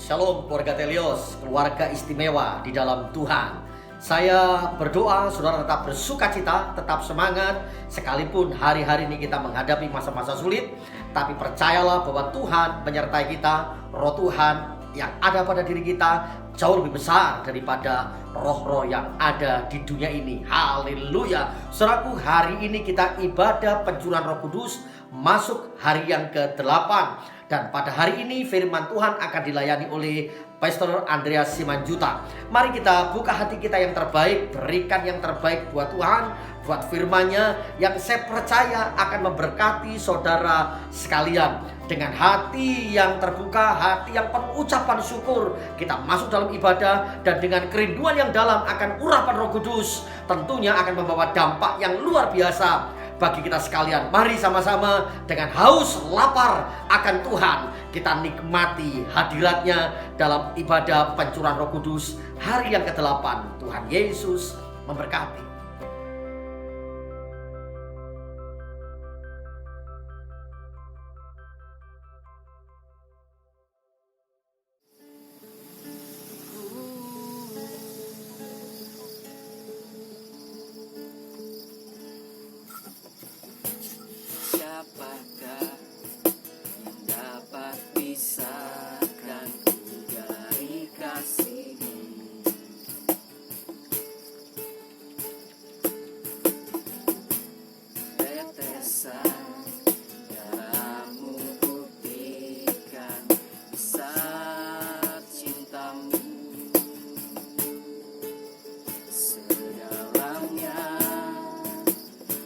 Shalom keluarga Telios, keluarga istimewa di dalam Tuhan. Saya berdoa saudara tetap bersukacita, tetap semangat. Sekalipun hari-hari ini kita menghadapi masa-masa sulit, tapi percayalah bahwa Tuhan menyertai kita. Roh Tuhan yang ada pada diri kita jauh lebih besar daripada roh-roh yang ada di dunia ini. Haleluya. Saudaraku, hari ini kita ibadah pencurahan Roh Kudus masuk hari yang ke-8. Dan pada hari ini firman Tuhan akan dilayani oleh Pastor Andreas Simanjuta. Mari kita buka hati kita yang terbaik, berikan yang terbaik buat Tuhan, buat firman-Nya yang saya percaya akan memberkati saudara sekalian. Dengan hati yang terbuka, hati yang penuh ucapan syukur, kita masuk dalam ibadah dan dengan kerinduan yang dalam akan urapan Roh Kudus, tentunya akan membawa dampak yang luar biasa bagi kita sekalian. Mari sama-sama dengan haus lapar akan Tuhan kita nikmati hadiratnya dalam ibadah pencurahan Roh Kudus hari yang ke-8. Tuhan Yesus memberkati. Siapakah yang dapat pisahkanku dari kasih-Mu? Tetesan darah-Mu putihkan besar cinta-Mu. Sedalamnya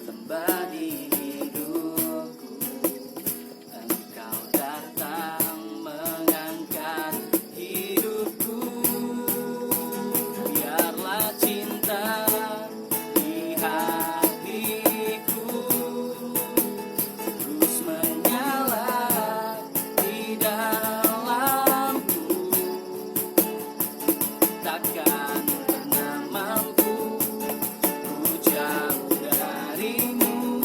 lembah di hidupku, Engkau datang mengangkat hidupku. Biarlah cinta di hatiku terus menyala di dalamku. Takkan pernah mampu ku jauh dari-Mu.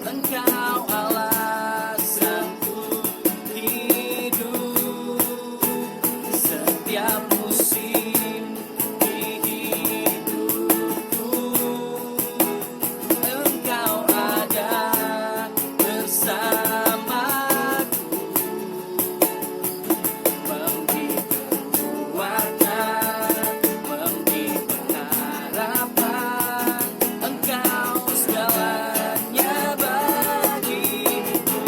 Engkau alasanku hidup setiap musim di hidupku. Engkau ada bersamaku, memberi kekuatan, memberi pengharapan. Engkau segalanya bagiku.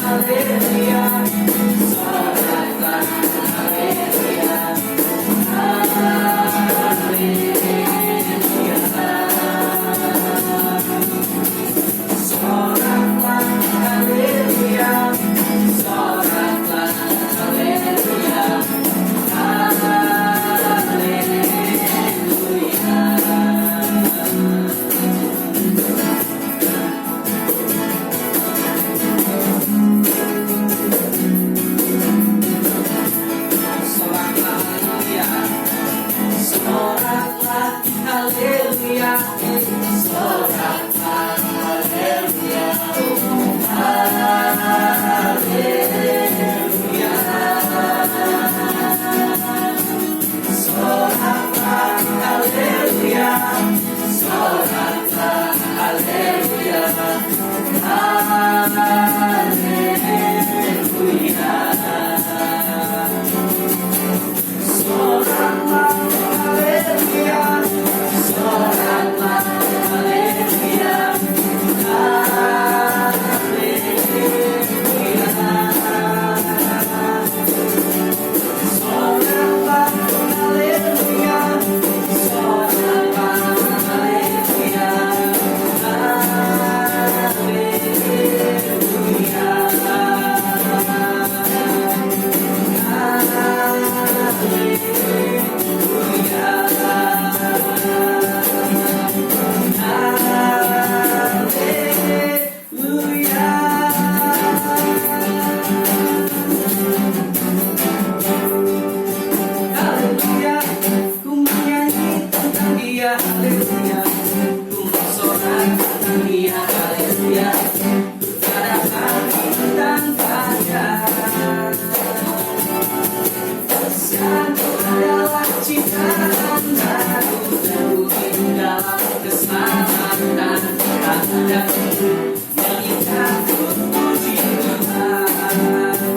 haleluya, soraklah haleluya, haleluya, soraklah haleluya, soraklah haleluya, soraklah haleluya, soraklah haleluya, haleluya, soraklah haleluya, soraklah haleluya, haleluya, soraklah haleluya, soraklah haleluya, soraklah haleluya, soraklah haleluya, haleluya, ku menyanyi tentang dia, haleluya, ku bersorak tentang dia, haleluya, ku tak dapat tanpa dia. Satu adalah ciptaan baru dan ku hidup dalam keselamatan, tak ada mengikat puji Tuhan,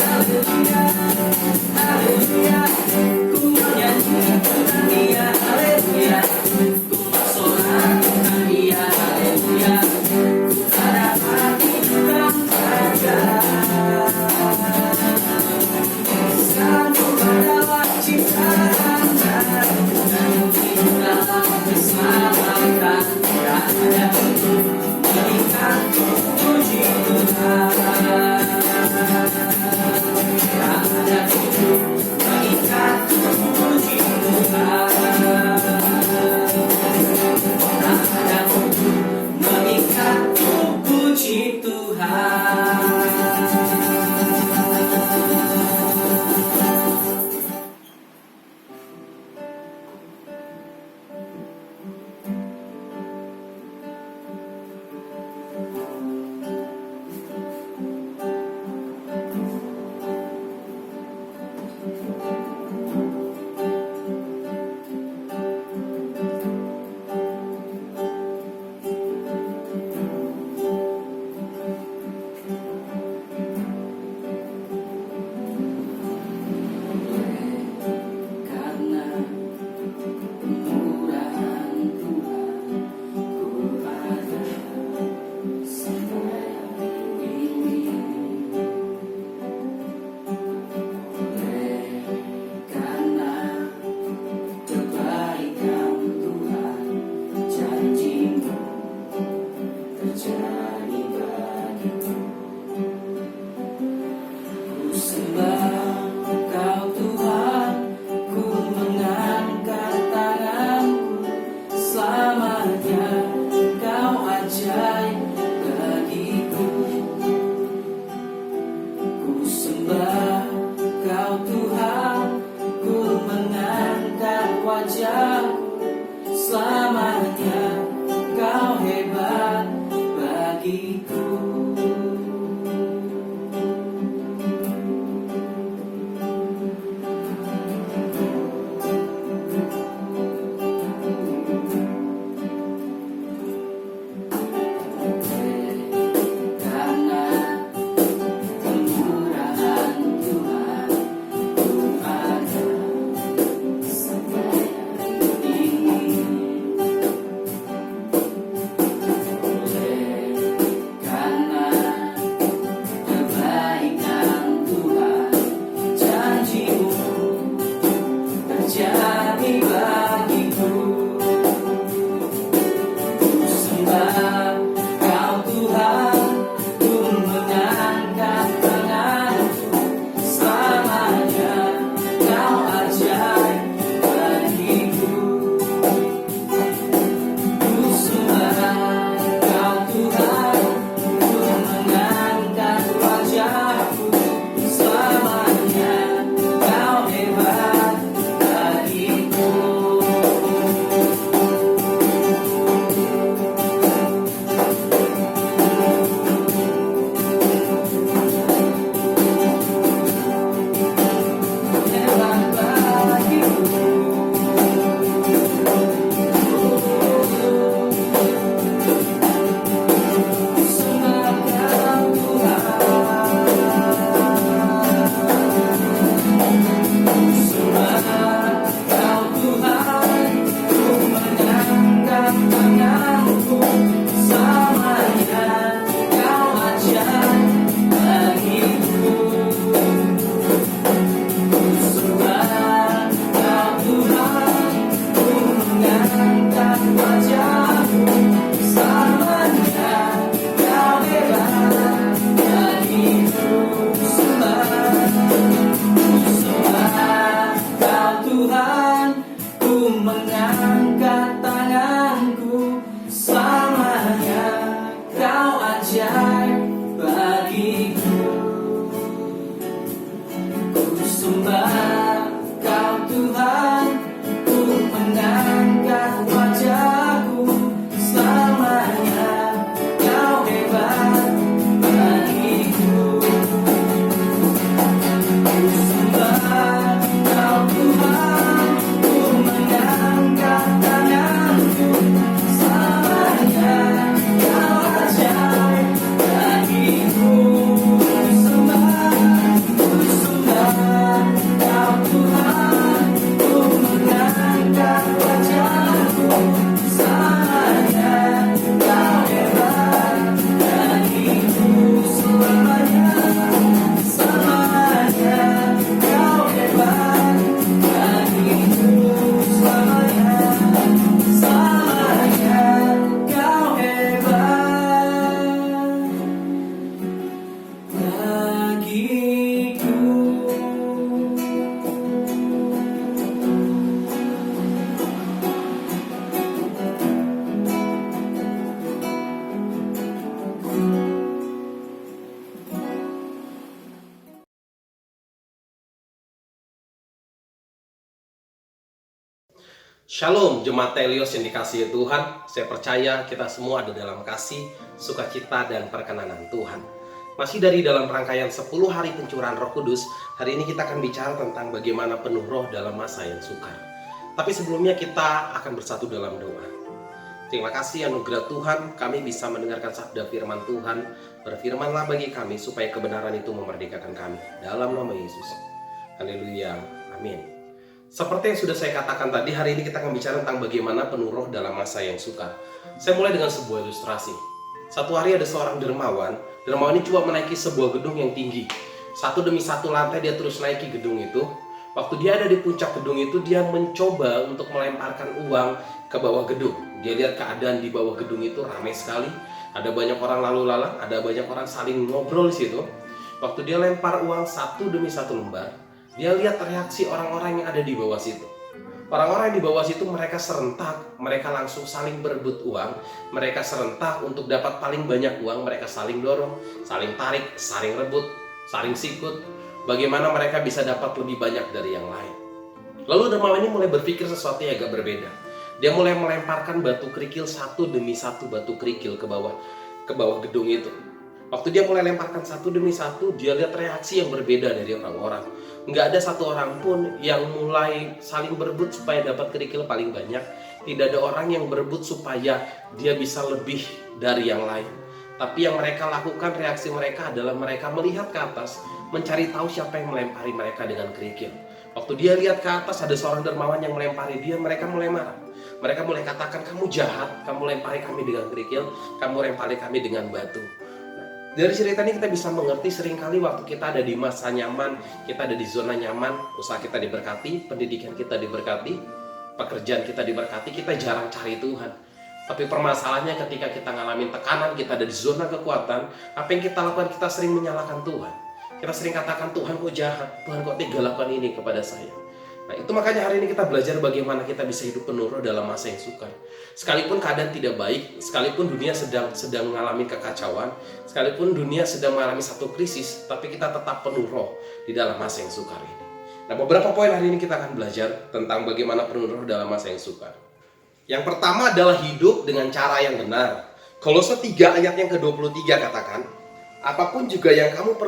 haleluya, haleluya, ku menyanyi tentang dia, haleluya, ku bersorak tentang dia, haleluya, ku tak dapat hidup tanpa dia. Satu adalah ciptaan baru dan hidup dalam keselamatan, tak ada mengikat puji Tuhan, tak ada mengikat puji Tuhan, tak ada mengikat puji Tuhan. Shalom Jemaat Telios yang dikasihi Tuhan. Saya percaya kita semua ada dalam kasih, sukacita, dan perkenanan Tuhan. Masih dari dalam rangkaian 10 hari pencurahan Roh Kudus, hari ini kita akan bicara tentang bagaimana penuh roh dalam masa yang sukar. Tapi sebelumnya kita akan bersatu dalam doa. Terima kasih anugerah Tuhan, kami bisa mendengarkan sabda firman Tuhan. Berfirmanlah bagi kami supaya kebenaran itu memerdekakan kami. Dalam nama Yesus. Haleluya. Amin. Seperti yang sudah saya katakan tadi, hari ini kita akan bicara tentang bagaimana penuh roh dalam masa yang sukar. Saya mulai dengan sebuah ilustrasi. Satu hari ada seorang dermawan. Dermawan ini coba menaiki sebuah gedung yang tinggi. Satu demi satu lantai dia terus naiki gedung itu. Waktu dia ada di puncak gedung itu, dia mencoba untuk melemparkan uang ke bawah gedung. Dia lihat keadaan di bawah gedung itu ramai sekali. Ada banyak orang lalu lalang, ada banyak orang saling ngobrol di situ. Waktu dia lempar uang satu demi satu lembar, dia lihat reaksi orang-orang yang ada di bawah situ. Orang-orang yang di bawah situ mereka serentak, mereka langsung saling berebut uang, mereka serentak untuk dapat paling banyak uang, mereka saling dorong, saling tarik, saling rebut, saling sikut. Bagaimana mereka bisa dapat lebih banyak dari yang lain. Lalu dermawan ini mulai berpikir sesuatu yang agak berbeda. Dia mulai melemparkan batu kerikil satu demi satu batu kerikil ke bawah gedung itu. Waktu dia mulai lemparkan satu demi satu, dia lihat reaksi yang berbeda dari orang-orang. Nggak ada satu orang pun yang mulai saling berebut supaya dapat kerikil paling banyak. Tidak ada orang yang berebut supaya dia bisa lebih dari yang lain. Tapi yang mereka lakukan, reaksi mereka adalah mereka melihat ke atas, mencari tahu siapa yang melempari mereka dengan kerikil. Waktu dia lihat ke atas, ada seorang dermawan yang melempari dia, mereka mulai marah. Mereka mulai katakan, kamu jahat, kamu lempari kami dengan kerikil, kamu lempari kami dengan batu. Dari cerita ini kita bisa mengerti seringkali waktu kita ada di masa nyaman, kita ada di zona nyaman, usaha kita diberkati, pendidikan kita diberkati, pekerjaan kita diberkati, kita jarang cari Tuhan. Tapi permasalahannya ketika kita ngalamin tekanan, kita ada di zona kekuatan, apa yang kita lakukan? Kita sering menyalahkan Tuhan. Kita sering katakan, Tuhan kok jahat, Tuhan kok tega lakukan ini kepada saya. Nah itu makanya hari ini kita belajar bagaimana kita bisa hidup penuh roh dalam masa yang sukar. Sekalipun keadaan tidak baik, sekalipun dunia sedang mengalami kekacauan, sekalipun dunia sedang mengalami satu krisis, tapi kita tetap penuh roh di dalam masa yang sukar ini. Nah beberapa poin hari ini kita akan belajar tentang bagaimana penuh roh dalam masa yang sukar. Yang pertama adalah hidup dengan cara yang benar. Kolose 3 ayat yang ke-23 katakan, apapun juga yang kamu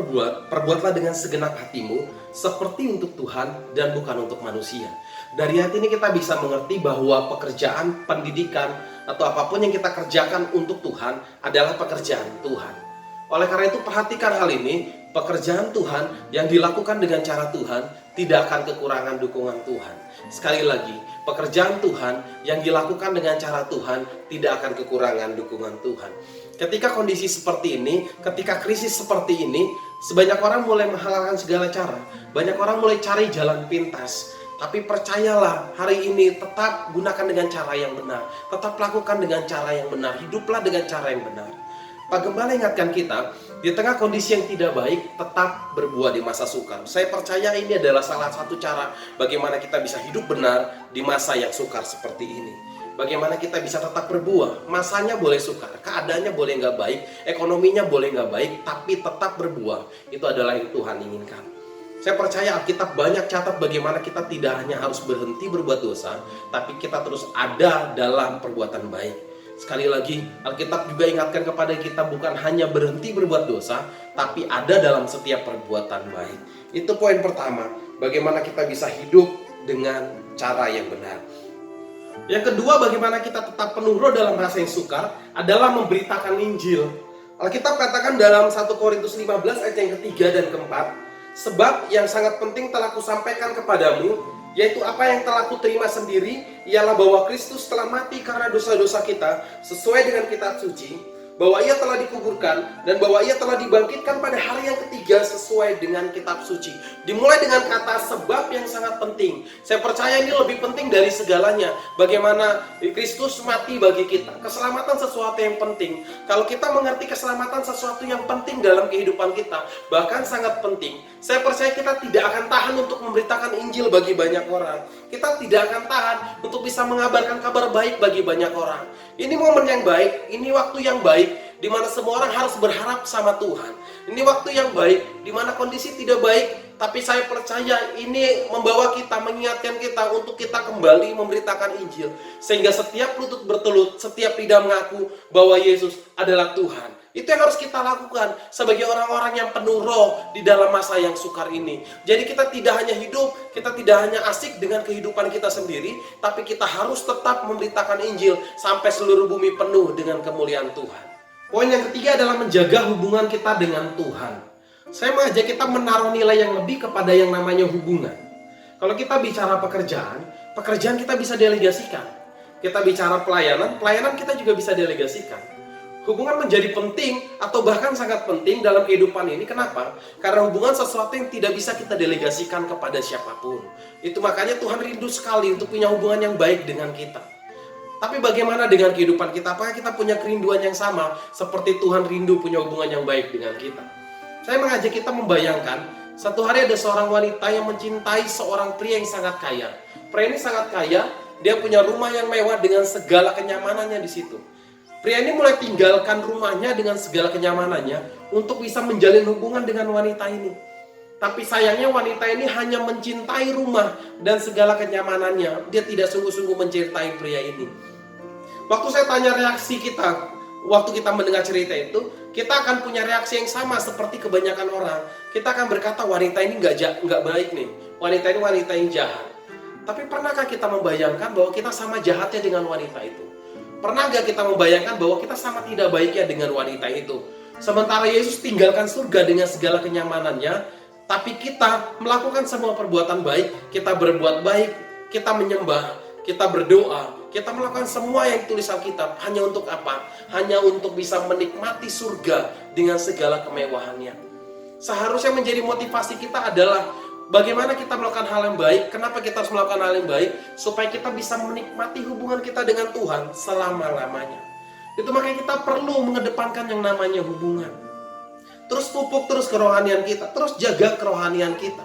perbuatlah dengan segenap hatimu, seperti untuk Tuhan dan bukan untuk manusia. Dari ayat ini kita bisa mengerti bahwa pekerjaan, pendidikan, atau apapun yang kita kerjakan untuk Tuhan adalah pekerjaan Tuhan. Oleh karena itu perhatikan hal ini, pekerjaan Tuhan yang dilakukan dengan cara Tuhan tidak akan kekurangan dukungan Tuhan. Sekali lagi, pekerjaan Tuhan yang dilakukan dengan cara Tuhan tidak akan kekurangan dukungan Tuhan. Ketika kondisi seperti ini, ketika krisis seperti ini, sebanyak orang mulai menghalalkan segala cara. Banyak orang mulai cari jalan pintas. Tapi percayalah, hari ini tetap gunakan dengan cara yang benar. Tetap lakukan dengan cara yang benar. Hiduplah dengan cara yang benar. Pak Gembala ingatkan kita, di tengah kondisi yang tidak baik, tetap berbuah di masa sukar. Saya percaya ini adalah salah satu cara bagaimana kita bisa hidup benar di masa yang sukar seperti ini. Bagaimana kita bisa tetap berbuah. Masanya boleh sukar, keadaannya boleh nggak baik, ekonominya boleh nggak baik, tapi tetap berbuah. Itu adalah yang Tuhan inginkan. Saya percaya Alkitab banyak catat bagaimana kita tidak hanya harus berhenti berbuat dosa, tapi kita terus ada dalam perbuatan baik. Sekali lagi, Alkitab juga ingatkan kepada kita bukan hanya berhenti berbuat dosa, tapi ada dalam setiap perbuatan baik. Itu poin pertama, bagaimana kita bisa hidup dengan cara yang benar. Yang kedua, bagaimana kita tetap penuh roh dalam masa yang sukar adalah memberitakan Injil. Alkitab katakan dalam 1 Korintus 15 ayat yang ketiga dan keempat, sebab yang sangat penting telah kusampaikan kepadamu, yaitu apa yang telah kuterima sendiri, ialah bahwa Kristus telah mati karena dosa-dosa kita sesuai dengan kitab suci, bahwa ia telah dikuburkan dan bahwa ia telah dibangkitkan pada hari yang ketiga sesuai dengan kitab suci. Dimulai dengan kata sebab yang sangat penting. Saya percaya ini lebih penting dari segalanya. Bagaimana Kristus mati bagi kita. Keselamatan sesuatu yang penting. Kalau kita mengerti keselamatan sesuatu yang penting dalam kehidupan kita, bahkan sangat penting, saya percaya kita tidak akan tahan untuk memberitakan Injil bagi banyak orang. Kita tidak akan tahan untuk bisa mengabarkan kabar baik bagi banyak orang. Ini momen yang baik, ini waktu yang baik, di mana semua orang harus berharap sama Tuhan. Ini waktu yang baik, di mana kondisi tidak baik, tapi saya percaya ini membawa kita, mengingatkan kita untuk kita kembali memberitakan Injil. Sehingga setiap lutut bertelut, setiap lidah mengaku bahwa Yesus adalah Tuhan. Itu yang harus kita lakukan sebagai orang-orang yang penuh roh di dalam masa yang sukar ini. Jadi kita tidak hanya hidup, kita tidak hanya asik dengan kehidupan kita sendiri, tapi kita harus tetap memberitakan Injil sampai seluruh bumi penuh dengan kemuliaan Tuhan. Poin yang ketiga adalah menjaga hubungan kita dengan Tuhan. Saya mengajak kita menaruh nilai yang lebih kepada yang namanya hubungan. Kalau kita bicara pekerjaan kita bisa delegasikan. Kita bicara pelayanan kita juga bisa delegasikan. Hubungan menjadi penting atau bahkan sangat penting dalam kehidupan ini. Kenapa? Karena hubungan sesuatu yang tidak bisa kita delegasikan kepada siapapun. Itu makanya Tuhan rindu sekali untuk punya hubungan yang baik dengan kita. Tapi bagaimana dengan kehidupan kita? Apakah kita punya kerinduan yang sama seperti Tuhan rindu punya hubungan yang baik dengan kita? Saya mengajak kita membayangkan, satu hari ada seorang wanita yang mencintai seorang pria yang sangat kaya. Pria ini sangat kaya, dia punya rumah yang mewah dengan segala kenyamanannya di situ. Pria ini mulai tinggalkan rumahnya dengan segala kenyamanannya untuk bisa menjalin hubungan dengan wanita ini. Tapi sayangnya wanita ini hanya mencintai rumah dan segala kenyamanannya. Dia tidak sungguh-sungguh mencintai pria ini. Waktu saya tanya reaksi kita, waktu kita mendengar cerita itu, kita akan punya reaksi yang sama seperti kebanyakan orang. Kita akan berkata wanita ini nggak baik nih. Wanita ini wanita yang jahat. Tapi pernahkah kita membayangkan bahwa kita sama jahatnya dengan wanita itu? Pernah gak kita membayangkan bahwa kita sama tidak baiknya dengan wanita itu? Sementara Yesus tinggalkan surga dengan segala kenyamanannya, tapi kita melakukan semua perbuatan baik, kita berbuat baik, kita menyembah, kita berdoa, kita melakukan semua yang ditulis Alkitab. Hanya untuk apa? Hanya untuk bisa menikmati surga dengan segala kemewahannya. Seharusnya menjadi motivasi kita adalah bagaimana kita melakukan hal yang baik. Kenapa kita harus melakukan hal yang baik? Supaya kita bisa menikmati hubungan kita dengan Tuhan selama-lamanya. Itu makanya kita perlu mengedepankan yang namanya hubungan. Terus pupuk terus kerohanian kita, terus jaga kerohanian kita.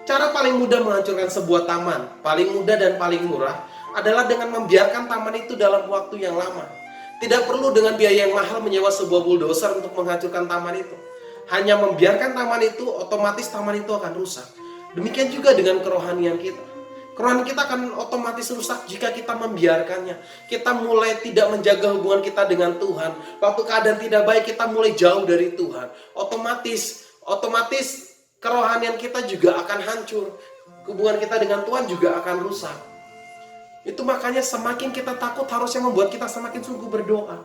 Cara paling mudah menghancurkan sebuah taman, paling mudah dan paling murah, adalah dengan membiarkan taman itu dalam waktu yang lama. Tidak perlu dengan biaya yang mahal menyewa sebuah bulldozer untuk menghancurkan taman itu. Hanya membiarkan taman itu, otomatis taman itu akan rusak. Demikian juga dengan kerohanian kita. Kerohanian kita akan otomatis rusak jika kita membiarkannya. Kita mulai tidak menjaga hubungan kita dengan Tuhan. Waktu keadaan tidak baik, kita mulai jauh dari Tuhan. Otomatis kerohanian kita juga akan hancur. Hubungan kita dengan Tuhan juga akan rusak. Itu makanya semakin kita takut harusnya membuat kita semakin sungguh berdoa.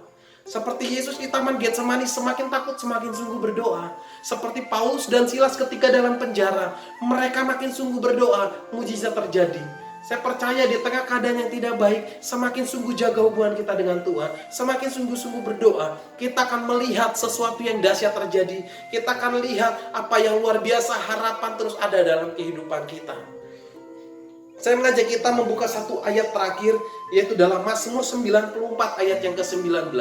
Seperti Yesus di Taman Getsemani, semakin takut semakin sungguh berdoa. Seperti Paulus dan Silas ketika dalam penjara, mereka makin sungguh berdoa, mujizat terjadi. Saya percaya di tengah keadaan yang tidak baik, semakin sungguh jaga hubungan kita dengan Tuhan, semakin sungguh-sungguh berdoa, kita akan melihat sesuatu yang dahsyat terjadi. Kita akan lihat apa yang luar biasa, harapan terus ada dalam kehidupan kita. Saya mengajak kita membuka satu ayat terakhir, yaitu dalam Mazmur 94 ayat yang ke-19.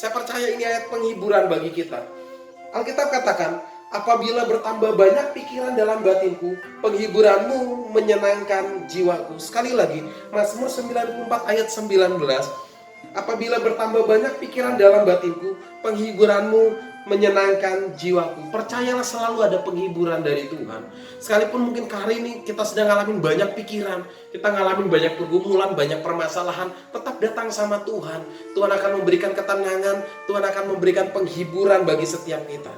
Saya percaya ini ayat penghiburan bagi kita. Alkitab katakan, apabila bertambah banyak pikiran dalam batinku, penghiburanmu menyenangkan jiwaku. Sekali lagi, Mazmur 94 ayat 19. Apabila bertambah banyak pikiran dalam batinku, penghiburanmu menyenangkan jiwaku. Percayalah selalu ada penghiburan dari Tuhan. Sekalipun mungkin hari ini kita sedang ngalamin banyak pikiran, kita ngalamin banyak pergumulan, banyak permasalahan, tetap datang sama Tuhan. Tuhan akan memberikan ketenangan, Tuhan akan memberikan penghiburan bagi setiap kita.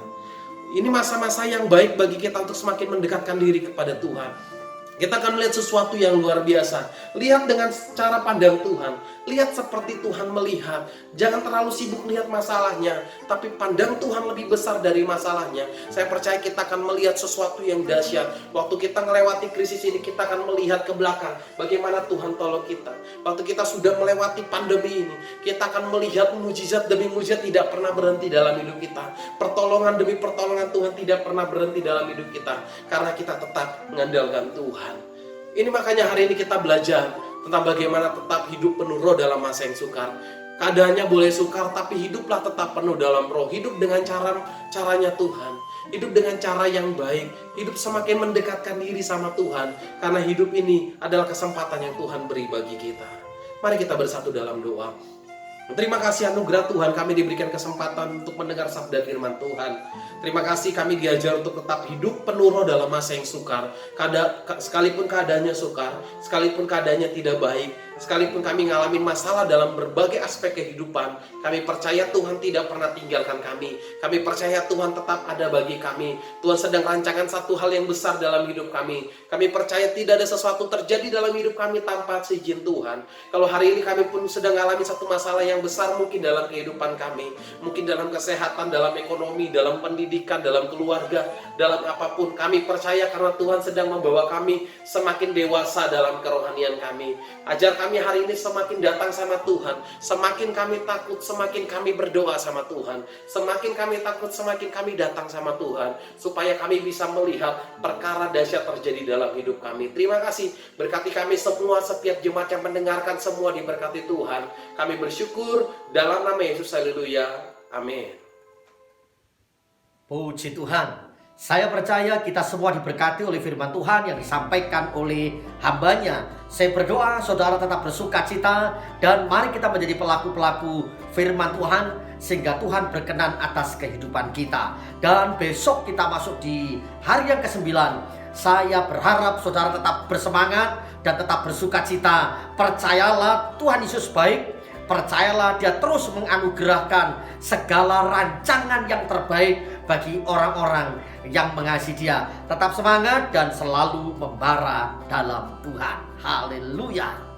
Ini masa-masa yang baik bagi kita untuk semakin mendekatkan diri kepada Tuhan. Kita akan melihat sesuatu yang luar biasa. Lihat dengan cara pandang Tuhan. Lihat seperti Tuhan melihat. Jangan terlalu sibuk lihat masalahnya, tapi pandang Tuhan lebih besar dari masalahnya. Saya percaya kita akan melihat sesuatu yang dahsyat. Waktu kita melewati krisis ini, kita akan melihat ke belakang bagaimana Tuhan tolong kita. Waktu kita sudah melewati pandemi ini, kita akan melihat mujizat demi mujizat tidak pernah berhenti dalam hidup kita. Pertolongan demi pertolongan Tuhan tidak pernah berhenti dalam hidup kita, karena kita tetap mengandalkan Tuhan. Ini makanya hari ini kita belajar tentang bagaimana tetap hidup penuh roh dalam masa yang sukar. Keadaannya boleh sukar, tapi hiduplah tetap penuh dalam roh. Hidup dengan caranya Tuhan. Hidup dengan cara yang baik. Hidup semakin mendekatkan diri sama Tuhan. Karena hidup ini adalah kesempatan yang Tuhan beri bagi kita. Mari kita bersatu dalam doa. Terima kasih anugerah Tuhan, kami diberikan kesempatan untuk mendengar sabda firman Tuhan. Terima kasih kami diajar untuk tetap hidup penuh roh dalam masa yang sukar. Sekalipun keadaannya sukar, sekalipun keadaannya tidak baik, sekalipun kami ngalamin masalah dalam berbagai aspek kehidupan, kami percaya Tuhan tidak pernah tinggalkan kami. Kami percaya Tuhan tetap ada bagi kami. Tuhan sedang rancangan satu hal yang besar dalam hidup kami. Kami percaya tidak ada sesuatu terjadi dalam hidup kami tanpa seizin Tuhan. Kalau hari ini kami pun sedang mengalami satu masalah yang besar mungkin dalam kehidupan kami, mungkin dalam kesehatan, dalam ekonomi, dalam pendidikan, dalam keluarga, dalam apapun, kami percaya karena Tuhan sedang membawa kami semakin dewasa dalam kerohanian kami. Ajar kami hari ini semakin datang sama Tuhan, semakin kami takut, semakin kami berdoa sama Tuhan, semakin kami takut, semakin kami datang sama Tuhan, supaya kami bisa melihat perkara dahsyat terjadi dalam hidup kami. Terima kasih, berkati kami semua, setiap jemaat yang mendengarkan semua diberkati Tuhan. Kami bersyukur dalam nama Yesus, haleluya, amin. Puji Tuhan. Saya percaya kita semua diberkati oleh firman Tuhan yang disampaikan oleh hambanya. Saya berdoa saudara tetap bersuka cita, dan mari kita menjadi pelaku-pelaku firman Tuhan sehingga Tuhan berkenan atas kehidupan kita. Dan besok kita masuk di hari yang ke-9. Saya berharap saudara tetap bersemangat dan tetap bersuka cita. Percayalah Tuhan Yesus baik. Percayalah Dia terus menganugerahkan segala rancangan yang terbaik bagi orang-orang yang mengasihi Dia. Tetap semangat dan selalu membara dalam Tuhan. Haleluya.